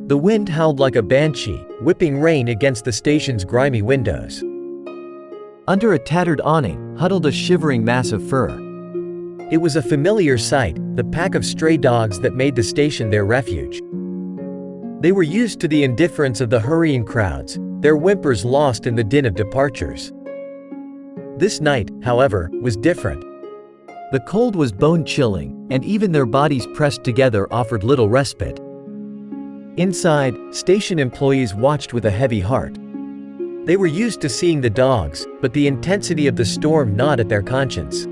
The wind howled like a banshee, whipping rain against the station's grimy windows. Under a tattered awning, huddled a shivering mass of fur. It was a familiar sight, the pack of stray dogs that made the station their refuge. They were used to the indifference of the hurrying crowds, their whimpers lost in the din of departures. This night, however, was different. The cold was bone-chilling, and even their bodies pressed together offered little respite. Inside, station employees watched with a heavy heart. They were used to seeing the dogs, but the intensity of the storm gnawed at their conscience.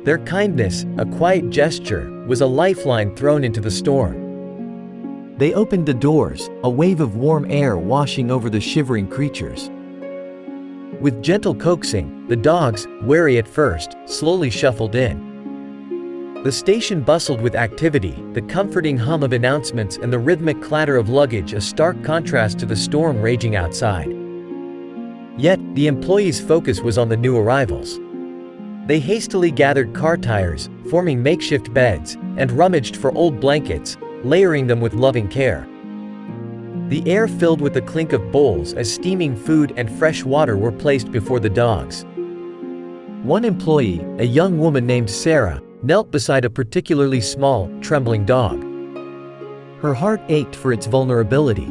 Their kindness, a quiet gesture, was a lifeline thrown into the storm. They opened the doors, a wave of warm air washing over the shivering creatures. With gentle coaxing, the dogs, wary at first, slowly shuffled in. The station bustled with activity, the comforting hum of announcements and the rhythmic clatter of luggage a stark contrast to the storm raging outside. Yet, the employees' focus was on the new arrivals. They hastily gathered car tires, forming makeshift beds, and rummaged for old blankets, layering them with loving care. The air filled with the clink of bowls as steaming food and fresh water were placed before the dogs. One employee, a young woman named Sarah, knelt beside a particularly small, trembling dog. Her heart ached for its vulnerability.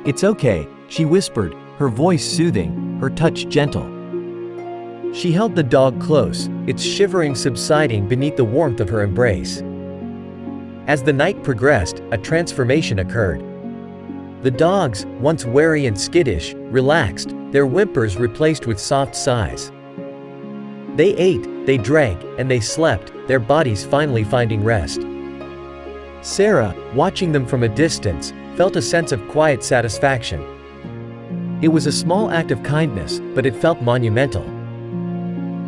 "It's okay," she whispered, her voice soothing, her touch gentle. She held the dog close, its shivering subsiding beneath the warmth of her embrace. As the night progressed, a transformation occurred. The dogs, once wary and skittish, relaxed, their whimpers replaced with soft sighs. They ate, they drank, and they slept, their bodies finally finding rest. Sarah, watching them from a distance, felt a sense of quiet satisfaction. It was a small act of kindness, but it felt monumental.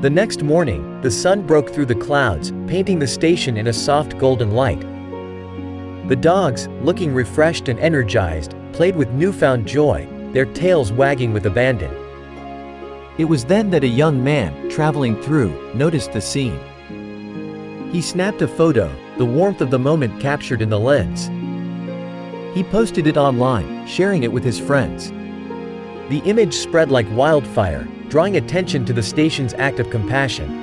The next morning, the sun broke through the clouds, painting the station in a soft golden light. The dogs, looking refreshed and energized, played with newfound joy, their tails wagging with abandon. It was then that a young man, traveling through, noticed the scene. He snapped a photo, the warmth of the moment captured in the lens. He posted it online, sharing it with his friends. The image spread like wildfire, drawing attention to the station's act of compassion.